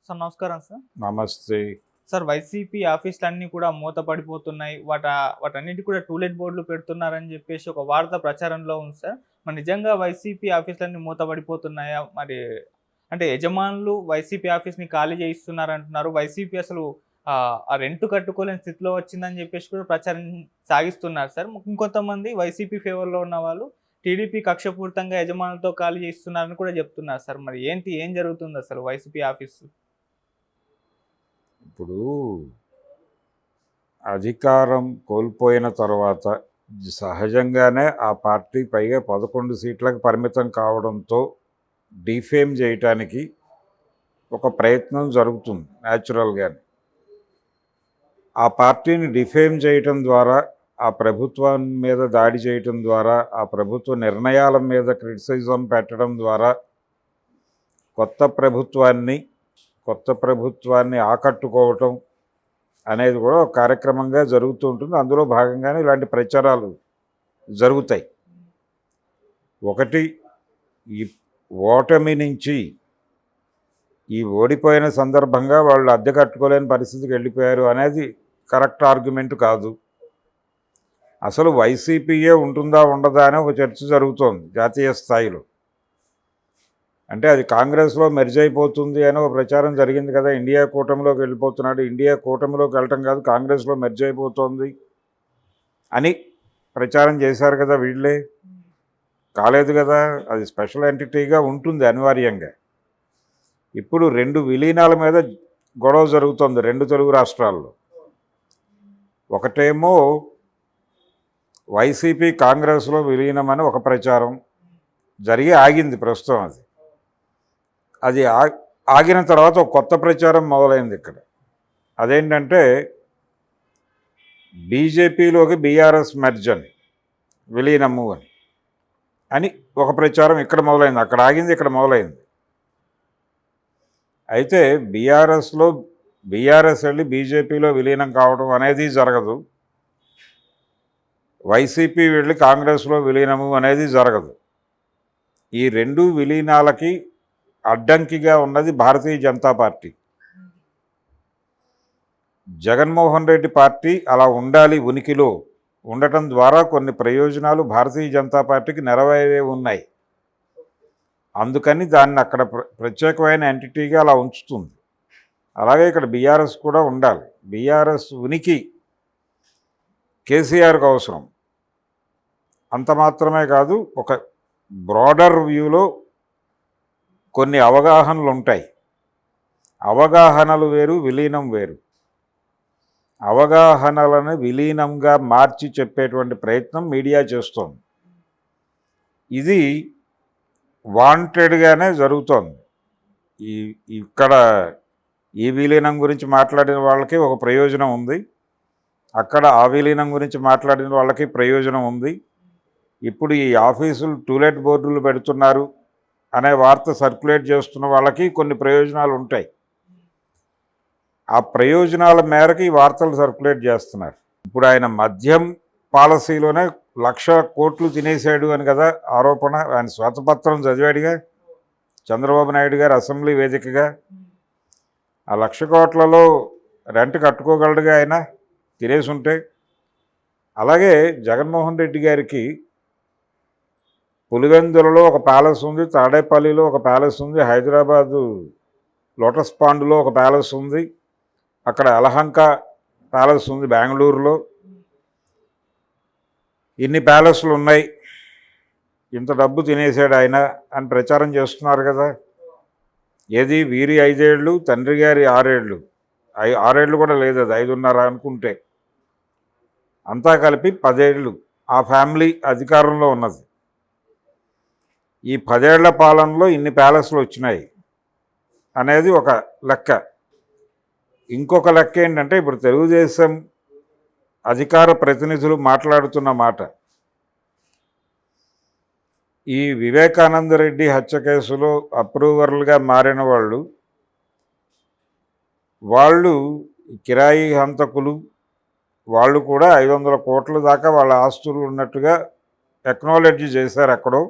Sir నమస్కారం sir. నమస్తే. Sir YCP ఆఫీసులన్నీ కూడా మూతపడిపోతున్నాయి. వాటన్నిటికి కూడా టూలెట్ బోర్డులు పెడుతున్నారని చెప్పేసి ఒక వార్త ప్రచారంలో ఉంది సార్. మరి నిజంగా వైసీపీ ఆఫీసులన్నీ మూతపడిపోతున్నాయా? మరి అంటే యజమానులు వైసీపీ ఆఫీస్‌ని ఖాళీ చేయిస్తున్నారంటున్నారు. వైసీపీ అసలు ఆ రెంట్ కట్టుకోలేని స్థితిలో వచ్చిందని చెప్పేసి కూడా ప్రచారం సాగిస్తున్నారు సార్. ఇంకొంతమంది వైసీపీ ఫేవర్‌లో ఉన్నవాళ్ళు టీడీపీ కక్షపూరితంగా యజమానులతో ఖాళీ చేయిస్తున్నారని కూడా చెప్తున్నారు సార్. మరి ఏం జరుగుతుంది అసలు వైసీపీ ఆఫీసు? ఇప్పుడు అధికారం కోల్పోయిన తర్వాత సహజంగానే ఆ పార్టీ పైగా 11 సీట్లకు పరిమితం కావడంతో డిఫేమ్ చేయటానికి ఒక ప్రయత్నం జరుగుతుంది న్యాచురల్గానే. ఆ పార్టీని డిఫేమ్ చేయటం ద్వారా, ఆ ప్రభుత్వం మీద దాడి చేయటం ద్వారా, ఆ ప్రభుత్వ నిర్ణయాల మీద క్రిటిసిజం పెట్టడం ద్వారా కొత్త ప్రభుత్వాన్ని ఆకట్టుకోవటం అనేది కూడా ఒక కార్యక్రమంగా జరుగుతూ ఉంటుంది. అందులో భాగంగానే ఇలాంటి ప్రచారాలు జరుగుతాయి. ఒకటి, ఈ ఓటమి నుంచి ఈ ఓడిపోయిన సందర్భంగా వాళ్ళు అద్దె కట్టుకోలేని పరిస్థితికి వెళ్ళిపోయారు అనేది కరెక్ట్ ఆర్గ్యుమెంట్ కాదు. అసలు వైసీపీయే ఉంటుందా ఉండదా అని ఒక చర్చ జరుగుతోంది జాతీయ స్థాయిలో. అంటే అది కాంగ్రెస్లో మెర్జ్ అయిపోతుంది అని ఒక ప్రచారం జరిగింది కదా, ఇండియా కూటమిలోకి వెళ్ళిపోతున్నాడు. ఇండియా కూటమిలోకి వెళ్ళటం కాదు, కాంగ్రెస్లో మెర్జ్ అయిపోతుంది అని ప్రచారం చేశారు కదా వీళ్ళే. కాలేదు కదా, అది స్పెషల్ ఎంటిటీగా ఉంటుంది అనివార్యంగా. ఇప్పుడు 2 విలీనాల మీద గొడవ జరుగుతుంది 2 తెలుగు రాష్ట్రాల్లో. ఒకటేమో వైసీపీ కాంగ్రెస్లో విలీనమని ఒక ప్రచారం జరిగి ఆగింది ప్రస్తుతం. అది ఆగిన తర్వాత ఒక కొత్త ప్రచారం మొదలైంది ఇక్కడ. అదేంటంటే బీజేపీలోకి బీఆర్ఎస్ మెర్జ్ అని, విలీనము అని ఒక ప్రచారం ఇక్కడ మొదలైంది. అక్కడ ఆగింది, ఇక్కడ మొదలైంది. అయితే బీఆర్ఎస్ వెళ్ళి బీజేపీలో విలీనం కావడం అనేది జరగదు. వైసీపీ వెళ్ళి కాంగ్రెస్లో విలీనము అనేది జరగదు. ఈ 2 విలీనాలకి అడ్డంకిగా ఉన్నది భారతీయ జనతా పార్టీ. జగన్మోహన్ రెడ్డి పార్టీ అలా ఉండాలి, ఉనికిలో ఉండటం ద్వారా కొన్ని ప్రయోజనాలు భారతీయ జనతా పార్టీకి నెరవేరే ఉన్నాయి. అందుకని దాన్ని అక్కడ ప్రత్యేకమైన ఎంటిటీగా అలా ఉంచుతుంది. అలాగే ఇక్కడ బీఆర్ఎస్ కూడా ఉండాలి. బీఆర్ఎస్ ఉనికి కేసీఆర్కి అవసరం. అంత మాత్రమే కాదు, ఒక బ్రాడర్ వ్యూలో కొన్ని అవగాహనలు ఉంటాయి. అవగాహనలు వేరు, విలీనం వేరు. అవగాహనలను విలీనంగా మార్చి చెప్పేటువంటి ప్రయత్నం మీడియా చేస్తోంది. ఇది వాంటెడ్గానే జరుగుతోంది. ఇక్కడ ఈ విలీనం గురించి మాట్లాడిన వాళ్ళకి ఒక ప్రయోజనం ఉంది, అక్కడ ఆ విలీనం గురించి మాట్లాడిన వాళ్ళకి ప్రయోజనం ఉంది. ఇప్పుడు ఈ ఆఫీసులు టూలెట్ బోర్డులు పెడుతున్నారు అనే వార్త సర్క్యులేట్ చేస్తున్న వాళ్ళకి కొన్ని ప్రయోజనాలు ఉంటాయి. ఆ ప్రయోజనాల మేరకు ఈ వార్తలు సర్క్యులేట్ చేస్తున్నారు. ఇప్పుడు ఆయన మద్యం పాలసీలోనే 1,00,000 కోట్లు తినేశాడు అని కదా ఆరోపణ. ఆయన శ్వేతపత్రం చదివాడుగా చంద్రబాబు నాయుడు గారు అసెంబ్లీ వేదికగా. ఆ 1,00,000 కోట్లలో రెంట్ కట్టుకోగలడుగా ఆయన తినేసి ఉంటే. అలాగే జగన్మోహన్ రెడ్డి గారికి పులివెందులలో ఒక ప్యాలెస్ ఉంది, తాడేపల్లిలో ఒక ప్యాలెస్ ఉంది, హైదరాబాదు లోటస్ పాండ్లో ఒక ప్యాలెస్ ఉంది, అక్కడ యలహంక ప్యాలెస్ ఉంది బెంగళూరులో. ఇన్ని ప్యాలెస్లు ఉన్నాయి, ఇంత డబ్బు తినేసాడు ఆయన అని ప్రచారం చేస్తున్నారు కదా. ఏది వీరి 5 ఏళ్ళు, తండ్రి గారి 6 ఏళ్ళు, 6 ఏళ్ళు కూడా లేదు, అది 5.5 అనుకుంటే. అంతా కలిపి 10 ఏళ్ళు ఆ ఫ్యామిలీ అధికారంలో ఉన్నది. ఈ 10 ఏళ్ల పాలనలో ఇన్ని ప్యాలెస్లు వచ్చినాయి అనేది ఒక లెక్క. ఇంకొక లెక్క ఏంటంటే, ఇప్పుడు తెలుగుదేశం అధికార ప్రతినిధులు మాట్లాడుతున్న మాట, ఈ వివేకానంద రెడ్డి హత్య కేసులో అప్రూవర్లుగా మారిన వాళ్ళు కిరాయి హంతకులు, వాళ్ళు కూడా 500 కోట్ల దాకా వాళ్ళ ఆస్తులు ఉన్నట్టుగా ఎక్నాలెడ్జ్ చేశారు ఎక్కడో.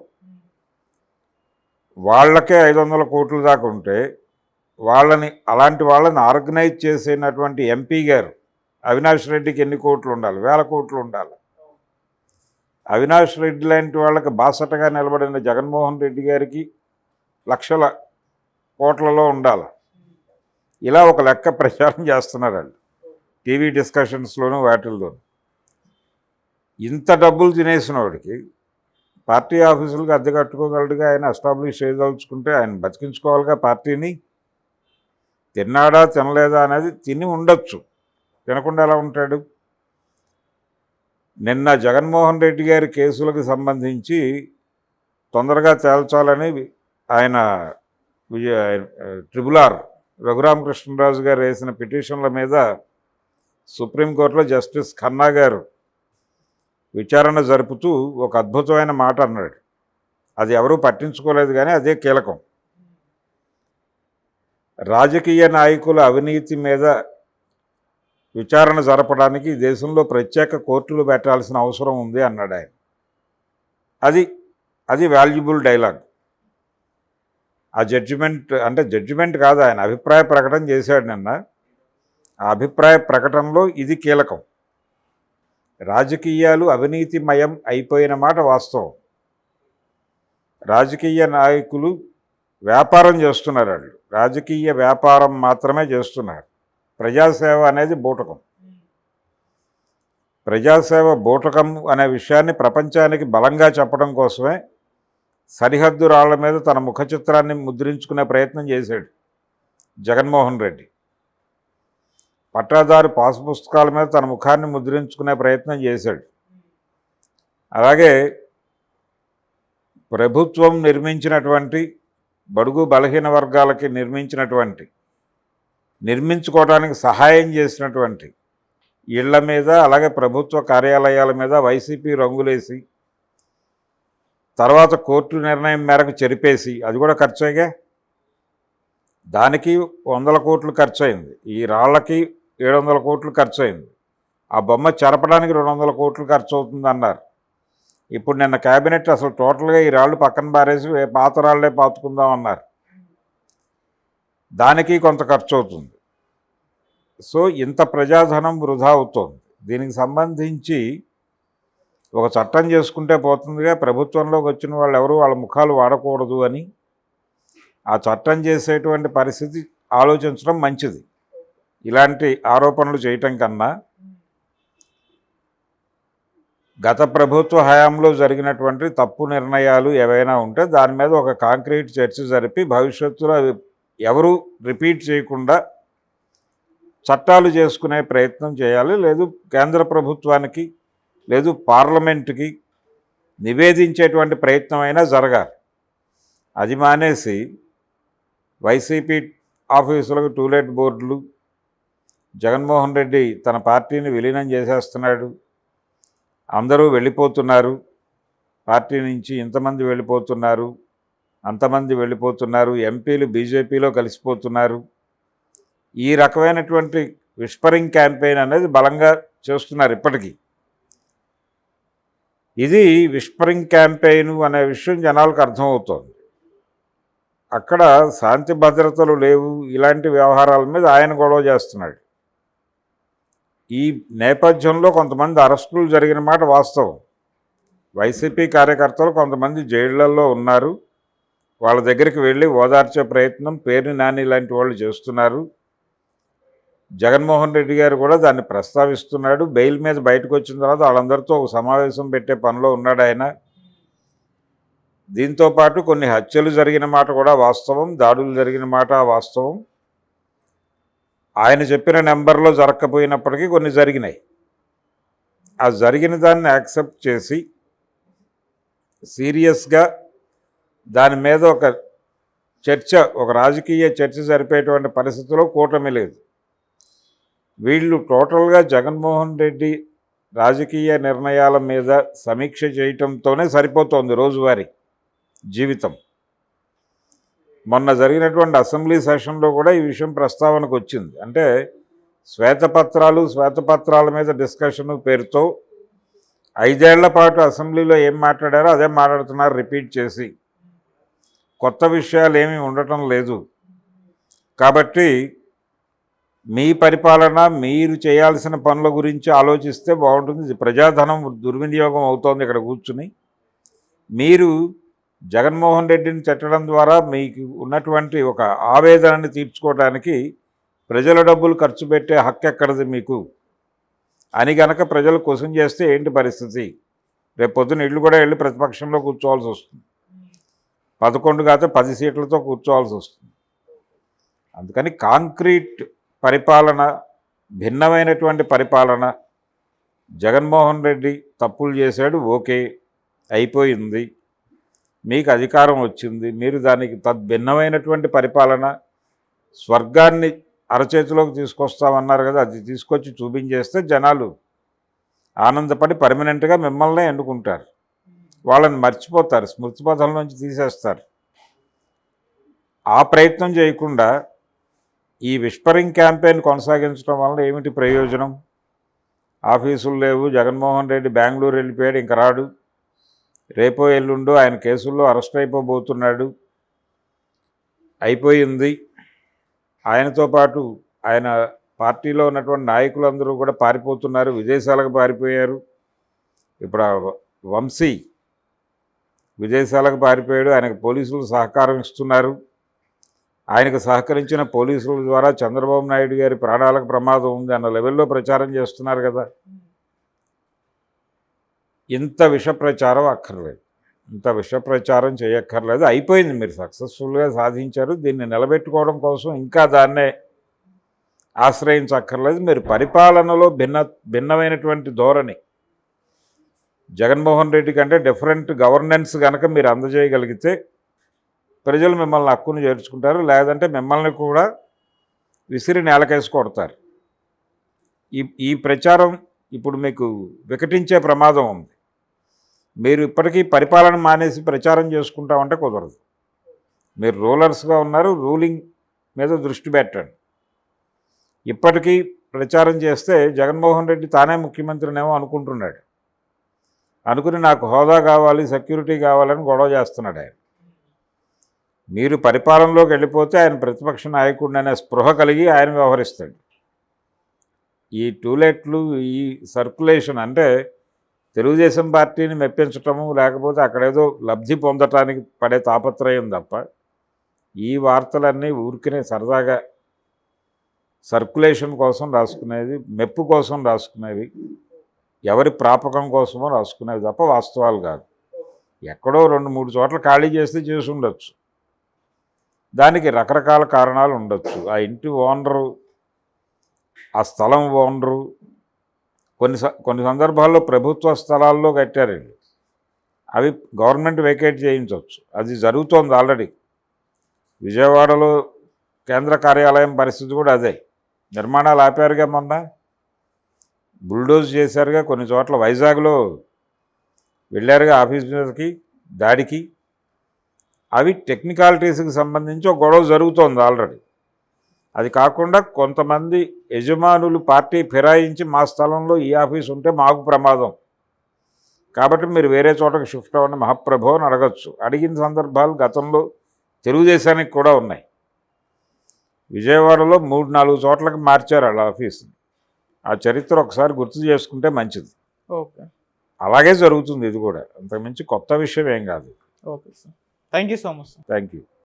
వాళ్ళకే 500 కోట్ల దాకా ఉంటే అలాంటి వాళ్ళని ఆర్గనైజ్ చేసినటువంటి ఎంపీ గారు అవినాష్ రెడ్డికి ఎన్ని కోట్లు ఉండాలి? 1000 కోట్లు ఉండాలి. అవినాష్ రెడ్డి లాంటి వాళ్ళకి బాసటగా నిలబడిన జగన్మోహన్ రెడ్డి గారికి లక్షల కోట్లలో ఉండాలి. ఇలా ఒక లెక్క ప్రచారం చేస్తున్నారు వాళ్ళు టీవీ డిస్కషన్స్లోనూ వాటిల్లోనూ. ఇంత డబ్బులు తినేసిన వాడికి పార్టీ ఆఫీసులకు అద్దె కట్టుకోగలడుగా, ఆయన ఎస్టాబ్లిష్ చేయదలుచుకుంటే ఆయన బతికించుకోవాలిగా పార్టీని. తిన్నాడా తినలేదా అనేది తిని ఉండొచ్చు, తినకుండా ఎలా ఉంటాడు? నిన్న జగన్మోహన్ రెడ్డి గారి కేసులకు సంబంధించి తొందరగా తేల్చాలని ఆయన ట్రిబ్యునల్ రఘురామకృష్ణరాజు గారు వేసిన పిటిషన్ల మీద సుప్రీంకోర్టులో జస్టిస్ ఖన్నా గారు విచారణ జరుపుతూ ఒక అద్భుతమైన మాట అన్నాడు. అది ఎవరూ పట్టించుకోలేదు, కానీ అదే కీలకం. రాజకీయ నాయకుల అవినీతి మీద విచారణ జరపడానికి దేశంలో ప్రత్యేక కోర్టులు పెట్టాల్సిన అవసరం ఉంది అన్నాడు ఆయన. అది వాల్యుబుల్ డైలాగ్. ఆ జడ్జిమెంట్ కాదు, ఆయన అభిప్రాయ ప్రకటన చేశాడు నిన్న. ఆ అభిప్రాయ ప్రకటనలో ఇది కీలకం. రాజకీయాలు అవినీతిమయం అయిపోయిన మాట వాస్తవం. రాజకీయ నాయకులు వ్యాపారం చేస్తున్నారు, వాళ్ళు రాజకీయ వ్యాపారం మాత్రమే చేస్తున్నారు. ప్రజాసేవ అనేది బూటకం. ప్రజాసేవ బూటకం అనే విషయాన్ని ప్రపంచానికి బలంగా చెప్పడం కోసమే సరిహద్దు రాళ్ల మీద తన ముఖ చిత్రాన్ని ముద్రించుకునే ప్రయత్నం చేశాడు జగన్మోహన్ రెడ్డి. పట్టాదారు పాస్ పుస్తకాల మీద తన ముఖాన్ని ముద్రించుకునే ప్రయత్నం చేశాడు. అలాగే ప్రభుత్వం నిర్మించినటువంటి బడుగు బలహీన వర్గాలకి నిర్మించుకోవడానికి సహాయం చేసినటువంటి ఇళ్ల మీద, అలాగే ప్రభుత్వ కార్యాలయాల మీద వైసీపీ రంగులేసి తర్వాత కోర్టు నిర్ణయం మేరకు చెరిపేసి, అది కూడా ఖర్చయిగా, దానికి 100 కోట్లు ఖర్చయింది, ఈ రాళ్లకి 700 కోట్లు ఖర్చయింది, ఆ బొమ్మ చెరపడానికి 200 కోట్లు ఖర్చు అవుతుంది అన్నారు. ఇప్పుడు నిన్న క్యాబినెట్ అసలు టోటల్గా ఈ రాళ్ళు పక్కన పారేసి పాత రాళ్లే పాతుకుందాం అన్నారు. దానికి కొంత ఖర్చు అవుతుంది. సో ఇంత ప్రజాధనం వృధా అవుతోంది. దీనికి సంబంధించి ఒక చట్టం చేసుకుంటే పోతుందిగా, ప్రభుత్వంలోకి వచ్చిన వాళ్ళు ఎవరు వాళ్ళ ముఖాలు వాడకూడదు అని ఆ చట్టం చేసేటువంటి పరిస్థితి ఆలోచించడం మంచిది. ఇలాంటి ఆరోపణలు చేయటం కన్నా గత ప్రభుత్వ హయాంలో జరిగినటువంటి తప్పు నిర్ణయాలు ఏవైనా ఉంటే దాని మీద ఒక కాంక్రీట్ చర్చ జరిపి భవిష్యత్తులో అవి ఎవరు రిపీట్ చేయకుండా చట్టాలు చేసుకునే ప్రయత్నం చేయాలి. లేదు కేంద్ర ప్రభుత్వానికి, లేదు పార్లమెంటుకి నివేదించేటువంటి ప్రయత్నం అయినా జరగాలి. అది మానేసి వైసీపీ ఆఫీసులకు టూలెట్ బోర్డులు, జగన్మోహన్ రెడ్డి తన పార్టీని విలీనం చేసేస్తున్నాడు, అందరూ వెళ్ళిపోతున్నారు, పార్టీ నుంచి ఇంతమంది వెళ్ళిపోతున్నారు, అంతమంది వెళ్ళిపోతున్నారు, ఎంపీలు బీజేపీలో కలిసిపోతున్నారు, ఈ రకమైనటువంటి విస్పరింగ్ క్యాంపెయిన్ అనేది బలంగా చేస్తున్నారు ఇప్పటికీ. ఇది విస్పరింగ్ క్యాంపెయిన్ అనే విషయం జనాలకు అర్థమవుతోంది. అక్కడ శాంతి భద్రతలు లేవు, ఇలాంటి వ్యవహారాల మీద ఆయన గొడవ చేస్తున్నాడు. ఈ నేపథ్యంలో కొంతమంది అరెస్టులు జరిగిన మాట వాస్తవం. వైసీపీ కార్యకర్తలు కొంతమంది జైళ్లలో ఉన్నారు, వాళ్ళ దగ్గరికి వెళ్ళి ఓదార్చే ప్రయత్నం పేర్ని నాని లాంటి వాళ్ళు చేస్తున్నారు. జగన్మోహన్ రెడ్డి గారు కూడా దాన్ని ప్రస్తావిస్తున్నాడు. బెయిల్ మీద బయటకు వచ్చిన తర్వాత వాళ్ళందరితో ఒక సమావేశం పెట్టే పనిలో ఉన్నాడు ఆయన. దీంతోపాటు కొన్ని హత్యలు జరిగిన మాట కూడా వాస్తవం, దాడులు జరిగిన మాట వాస్తవం. ఆయన చెప్పిన నెంబర్లో జరగకపోయినప్పటికీ కొన్ని జరిగినాయి. ఆ జరిగిన దాన్ని యాక్సెప్ట్ చేసి సీరియస్గా దాని మీద ఒక చర్చ, ఒక రాజకీయ చర్చ జరిపేటువంటి పరిస్థితిలో కూటమి లేదు. వీళ్ళు టోటల్గా జగన్మోహన్ రెడ్డి రాజకీయ నిర్ణయాల మీద సమీక్ష చేయటంతోనే సరిపోతోంది రోజువారీ జీవితం. మొన్న జరిగినటువంటి అసెంబ్లీ సెషన్లో కూడా ఈ విషయం ప్రస్తావనకు వచ్చింది. అంటే శ్వేతపత్రాల మీద డిస్కషన్ పేరుతో 5 ఏళ్ల పాటు అసెంబ్లీలో ఏం మాట్లాడారో అదే మాట్లాడుతున్నారు రిపీట్ చేసి. కొత్త విషయాలు ఏమీ ఉండటం లేదు. కాబట్టి మీ పరిపాలన మీరు చేయాల్సిన పనుల గురించి ఆలోచిస్తే బాగుంటుంది. ఇది ప్రజాధనం దుర్వినియోగం అవుతోంది ఇక్కడ కూర్చుని. మీరు జగన్మోహన్ రెడ్డిని తిట్టడం ద్వారా మీకు ఉన్నటువంటి ఒక ఆవేదనని తీర్చుకోవడానికి ప్రజల డబ్బులు ఖర్చు పెట్టే హక్కు ఎక్కడిది మీకు అని గనక ప్రజలు క్వశ్చన్ చేస్తే ఏంటి పరిస్థితి? రేపు పొద్దున్న ఇళ్ళు కూడా వెళ్ళి ప్రతిపక్షంలో కూర్చోవాల్సి వస్తుంది. 11 కాదు 10 సీట్లతో కూర్చోవాల్సి వస్తుంది. అందుకని కాంక్రీట్ పరిపాలన, భిన్నమైనటువంటి పరిపాలన. జగన్మోహన్ రెడ్డి తప్పులు చేశాడు, ఓకే, అయిపోయింది, మీకు అధికారం వచ్చింది, మీరు దానికి భిన్నమైనటువంటి పరిపాలన, స్వర్గాన్ని అరచేతిలోకి తీసుకొస్తామన్నారు కదా, అది తీసుకొచ్చి చూపించేస్తే జనాలు ఆనందపడి పర్మనెంట్గా మిమ్మల్నే ఎన్నుకుంటారు. వాళ్ళని మర్చిపోతారు, స్మృతిపథం నుంచి తీసేస్తారు. ఆ ప్రయత్నం చేయకుండా ఈ విస్పరింగ్ క్యాంపెయిన్ కొనసాగించడం వల్ల ఏమిటి ప్రయోజనం? ఆఫీసులు లేవు, జగన్మోహన్ రెడ్డి బెంగళూరు వెళ్ళిపోయాడు, ఇంక రాడు, రేపో ఎల్లుండో ఆయన కేసుల్లో అరెస్ట్ అయిపోబోతున్నాడు, అయిపోయింది. ఆయనతో పాటు ఆయన పార్టీలో ఉన్నటువంటి నాయకులందరూ కూడా పారిపోతున్నారు, విదేశాలకు పారిపోయారు. ఇప్పుడు వంశీ విదేశాలకు పారిపోయాడు, ఆయనకు పోలీసులు సహకారం ఇస్తున్నారు. ఆయనకు సహకరించిన పోలీసుల ద్వారా చంద్రబాబు నాయుడు గారి ప్రాణాలకు ప్రమాదం ఉంది అన్న లెవెల్లో ప్రచారం చేస్తున్నారు కదా. ఇంత విష ప్రచారం అక్కర్లేదు, ఇంత విష ప్రచారం చేయక్కర్లేదు. అయిపోయింది, మీరు సక్సెస్ఫుల్గా సాధించారు. దీన్ని నిలబెట్టుకోవడం కోసం ఇంకా దాన్నే ఆశ్రయించక్కర్లేదు. మీరు పరిపాలనలో భిన్నమైనటువంటి ధోరణి, జగన్మోహన్ రెడ్డి కంటే డిఫరెంట్ గవర్నెన్స్ కనుక మీరు అందజేయగలిగితే ప్రజలు మిమ్మల్ని హక్కును చేర్చుకుంటారు. లేదంటే మిమ్మల్ని కూడా విసిరి నేలకేసి కొడతారు. ఈ ప్రచారం ఇప్పుడు మీకు వికటించే ప్రమాదం ఉంది. మీరు ఇప్పటికీ పరిపాలన మానేసి ప్రచారం చేసుకుంటామంటే కుదరదు. మీరు రూలర్స్గా ఉన్నారు, రూలింగ్ మీద దృష్టి పెట్టండి. ఇప్పటికీ ప్రచారం చేస్తే జగన్మోహన్ రెడ్డి తానే ముఖ్యమంత్రినేమో అనుకుంటున్నాడు. అనుకుని నాకు హోదా కావాలి, సెక్యూరిటీ కావాలని గొడవ చేస్తున్నాడు ఆయన. మీరు పరిపాలనలోకి వెళ్ళిపోతే ఆయన ప్రతిపక్ష నాయకుడిని అనే స్పృహ కలిగి ఆయన వ్యవహరిస్తాడు. ఈ టూలెట్లు, ఈ సర్క్యులేషన్ అంటే తెలుగుదేశం పార్టీని మెప్పించటము, లేకపోతే అక్కడేదో లబ్ధి పొందటానికి పడే తాపత్రయం తప్ప ఈ వార్తలన్నీ ఊరికినే సరదాగా సర్క్యులేషన్ కోసం రాసుకునేది, మెప్పు కోసం రాసుకునేవి, ఎవరి ప్రాపకం కోసమో రాసుకునేవి తప్ప వాస్తవాలు కాదు. ఎక్కడో 2-3 చోట్ల ఖాళీ చేస్తే చేసి ఉండొచ్చు, దానికి రకరకాల కారణాలు ఉండొచ్చు. ఆ ఇంటి ఓనరు, ఆ స్థలం ఓనరు, కొన్ని సందర్భాల్లో ప్రభుత్వ స్థలాల్లో కట్టారండి, అవి గవర్నమెంట్ వెకేట్ చేయించవచ్చు. అది జరుగుతోంది ఆల్రెడీ. విజయవాడలో కేంద్ర కార్యాలయం పరిస్థితి కూడా అదే. నిర్మాణాలు ఆపారుగా, మొన్న బుల్డోజ్ చేశారుగా, కొన్ని చోట్ల వైజాగ్లో వెళ్ళారుగా ఆఫీస్ మీదకి దాడికి. అవి టెక్నికాలిటీస్కి సంబంధించి ఒక గొడవ జరుగుతోంది ఆల్రెడీ. అది కాకుండా కొంతమంది యజమానులు పార్టీ ఫిరాయించి మా స్థలంలో ఈ ఆఫీస్ ఉంటే మాకు ప్రమాదం కాబట్టి మీరు వేరే చోటకి షిఫ్ట్ అవ్వండి మహాప్రభు అని అడగచ్చు. అడిగిన సందర్భాలు గతంలో తెలుగుదేశానికి కూడా ఉన్నాయి. విజయవాడలో 3-4 చోట్లకి మార్చారు వాళ్ళ ఆఫీస్ని. ఆ చరిత్ర ఒకసారి గుర్తు చేసుకుంటే మంచిది. ఓకే, అలాగే జరుగుతుంది ఇది కూడా. అంతకుమించి కొత్త విషయం ఏం కాదు. Okay sir, thank you so much. Thank you.